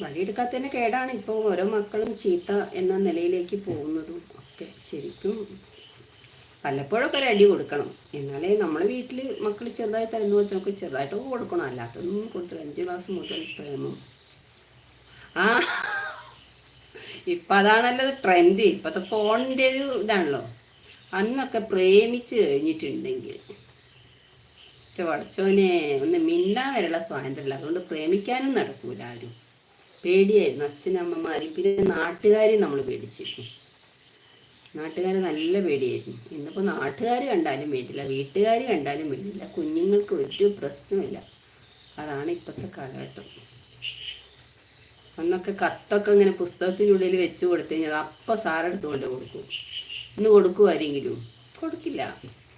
വടിയെടുക്കാത്തതിന് കേടാണ്. ഇപ്പോൾ ഓരോ മക്കളും ചീത്ത എന്ന നിലയിലേക്ക് പോകുന്നതും ഒക്കെ. ശരിക്കും വല്ലപ്പോഴൊക്കെ ഒരു അടി കൊടുക്കണം. എന്നാലേ നമ്മളെ വീട്ടിൽ മക്കൾ ചെറുതായി തരുന്ന പോലെ നമുക്ക് ചെറുതായിട്ടൊക്കെ കൊടുക്കണം. അല്ലാത്തൊന്നും കൊടുത്തില്ല. 5 ക്ലാസ് മുതൽ പ്രേമം. ആ ഇപ്പം അതാണല്ലോ ട്രെൻഡ്. ഇപ്പോഴത്തെ ഫോണിൻ്റെ ഒരു ഇതാണല്ലോ. അന്നൊക്കെ പ്രേമിച്ച് കഴിഞ്ഞിട്ടുണ്ടെങ്കിൽ പഠിച്ചോനെ ഒന്ന് മിണ്ടാൻ വരെയുള്ള സ്വാതന്ത്ര്യമില്ല. അതുകൊണ്ട് പ്രേമിക്കാനും നടക്കൂല ആരും. പേടിയായിരുന്നു അച്ഛനമ്മമാരും. പിന്നെ നാട്ടുകാരെയും നമ്മൾ പേടിച്ചിരുന്നു. നാട്ടുകാർ നല്ല പേടിയായിരുന്നു. ഇന്നിപ്പോൾ നാട്ടുകാർ കണ്ടാലും വേണ്ടില്ല, വീട്ടുകാർ കണ്ടാലും വേണ്ടില്ല, കുഞ്ഞുങ്ങൾക്ക് ഒരു പ്രശ്നമില്ല. അതാണ് ഇപ്പോഴത്തെ കാലഘട്ടം. അന്നൊക്കെ കത്തൊക്കെ ഇങ്ങനെ പുസ്തകത്തിനുള്ളിൽ വെച്ച് കൊടുത്തു കഴിഞ്ഞാൽ അപ്പം സാറെടുത്തുകൊണ്ട് കൊടുക്കും. ഇന്ന് കൊടുക്കുമാരെങ്കിലും കൊടുക്കില്ല.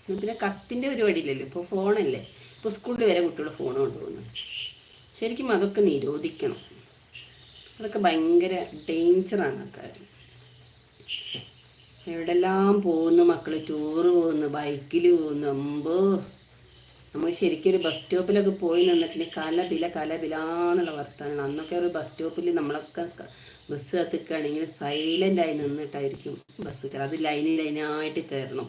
പിന്നെ കത്തിൻ്റെ പരിപാടിയില്ലല്ലോ, ഇപ്പോൾ ഫോണല്ലേ. ഇപ്പോൾ സ്കൂളിൽ വരെ കുട്ടികൾ ഫോൺ കൊണ്ടുപോകുന്നു. ശരിക്കും അതൊക്കെ നിരോധിക്കണം. അതൊക്കെ ഭയങ്കര ഡേഞ്ചറാണ്. ആൾക്കാർ എവിടെല്ലാം പോകുന്നു, മക്കൾ ടൂറ് പോകുന്നു, ബൈക്കിൽ പോകുന്നു. അമ്പോ നമുക്ക് ശരിക്കും ഒരു ബസ് സ്റ്റോപ്പിലൊക്കെ പോയി നിന്നിട്ടുണ്ടെങ്കിൽ കലപിലാന്നുള്ള വർത്തമാനമാണ്. അന്നൊക്കെ ഒരു ബസ് സ്റ്റോപ്പിൽ നമ്മളൊക്കെ ബസ് കത്തിക്കുകയാണെങ്കിൽ സൈലൻ്റായി നിന്നിട്ടായിരിക്കും ബസ് കയറുക. അത് ലൈനായിട്ട് കയറണം.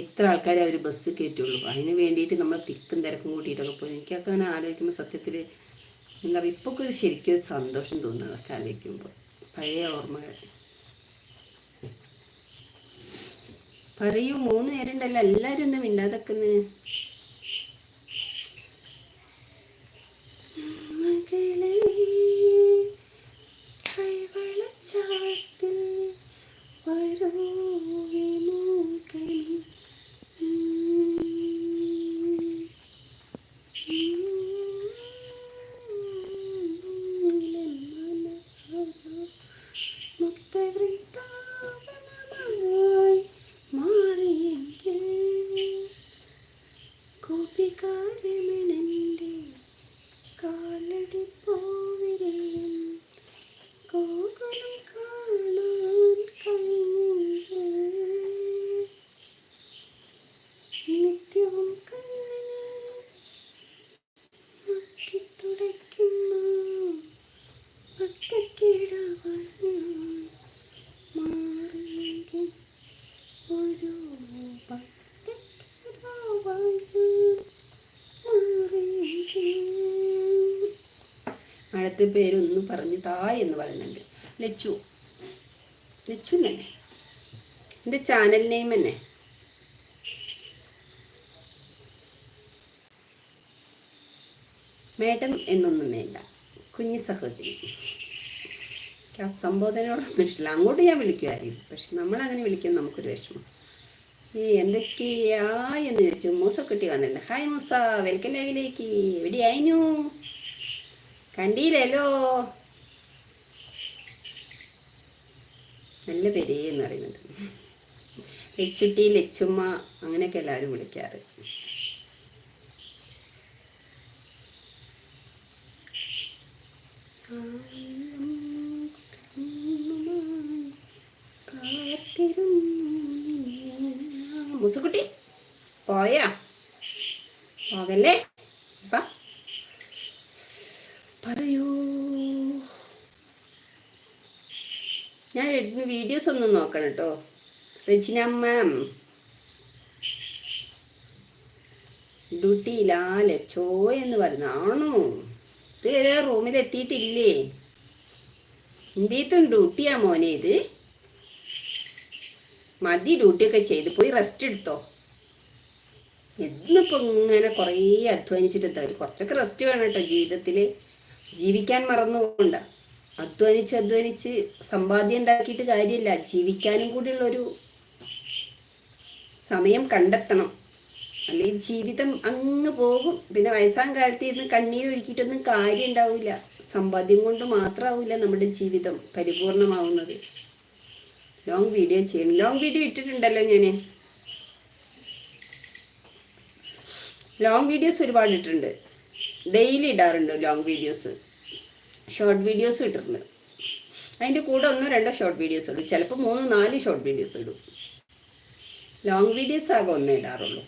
ഇത്ര ആൾക്കാരെ അവർ ബസ് കയറ്റുള്ളൂ. അതിന് വേണ്ടിയിട്ട് നമ്മൾ തിക്കും തിരക്കും കൂട്ടിയിട്ടൊക്കെ പോയി. എനിക്കൊക്കെ അങ്ങനെ ആലോചിക്കുമ്പോൾ സത്യത്തിൽ എന്താ പറയുക, ഇപ്പോൾ ഒരു ശരിക്കും ഒരു സന്തോഷം തോന്നുന്നതൊക്കെ ആലോചിക്കുമ്പോൾ. പഴയ ഓർമ്മകൾ. പറയൂ, 3 പേരുണ്ടല്ലോ, എല്ലാവരും ഒന്നും മിണ്ടാതെക്കുന്നു. അടുത്ത പേരൊന്ന് പറഞ്ഞു തായ് എന്ന് പറയുന്നുണ്ട്. ലച്ചു തന്നെ എൻ്റെ ചാനൽ നെയിം തന്നെ. മേഡം എന്നൊന്നും വേണ്ട, കുഞ്ഞു സഹോദരി. ആ സംബോധനയോടൊന്നും ഇഷ്ടമില്ല. അങ്ങോട്ട് ഞാൻ വിളിക്കുമായിരിക്കും, പക്ഷെ നമ്മളങ്ങനെ വിളിക്കാൻ നമുക്കൊരു വിഷമം. എന്തൊക്കെയാ എന്ന് ചോദിച്ചു. മൂസക്കുട്ടി വന്നിട്ടുണ്ട്. ഹായ് മൂസ, വെൽക്കം ലൈവിലേക്ക്. എവിടെയായിരുന്നു? കണ്ടില്ലല്ലോ. നല്ല പേരേ എന്ന് പറയുന്നുണ്ട്. ലച്ചുട്ടി, ലച്ചുമ്മ, അങ്ങനെയൊക്കെ എല്ലാവരും വിളിക്കാറ്. മുസുക്കുട്ടി പോയാ? പോകല്ലേ. പറയൂ. ഞാൻ വീഡിയോസ് ഒന്നും നോക്കണം കേട്ടോ. റെജിന മാം ഡ്യൂട്ടിയിലാലെ ചോ എന്ന് പറയുന്ന ആണോ? ഇത് റൂമിൽ എത്തിയിട്ടില്ലേ? ഇന്ത്യത്തും ഡ്യൂട്ടിയാ മോനെ ഇത്. മതി ഡ്യൂട്ടിയൊക്കെ ചെയ്ത് പോയി റെസ്റ്റ് എടുത്തോ. ഇന്നിപ്പോ ഇങ്ങനെ കുറേ അധ്വാനിച്ചിട്ട് എന്താ, കുറച്ചൊക്കെ റെസ്റ്റ് വേണം കേട്ടോ. ജീവിതത്തില് ജീവിക്കാൻ മറന്നുകൊണ്ട. അധ്വാനിച്ച് സമ്പാദ്യം ഉണ്ടാക്കിയിട്ട് കാര്യമില്ല. ജീവിക്കാനും കൂടിയുള്ളൊരു സമയം കണ്ടെത്തണം. അല്ലെങ്കിൽ ജീവിതം അങ്ങ് പോകും. പിന്നെ വയസ്സാം കാലത്ത് ഇരുന്ന് കണ്ണീരൊഴുക്കിയിട്ടൊന്നും കാര്യം ഉണ്ടാവില്ല. സമ്പാദ്യം കൊണ്ട് മാത്രമാവില്ല നമ്മുടെ ജീവിതം പരിപൂർണമാവുന്നത്. ലോങ് വീഡിയോ ചെയ്യണം. ലോങ് വീഡിയോ ഇട്ടിട്ടുണ്ടല്ലോ ഞാൻ. ലോങ് വീഡിയോസ് ഒരുപാട് ഇട്ടിട്ടുണ്ട്. ഡെയിലി ഇടാറുണ്ട് ലോങ് വീഡിയോസ്. ഷോർട്ട് വീഡിയോസ് ഇട്ടിട്ടുണ്ട്. അതിൻ്റെ കൂടെ 1-2 ഷോർട്ട് വീഡിയോസ് ഇടും. ചിലപ്പോൾ 3-4 ഷോർട്ട് വീഡിയോസ് ഇടും. ലോങ് വീഡിയോസ് ആകെ 1 ഇടാറുള്ളൂ.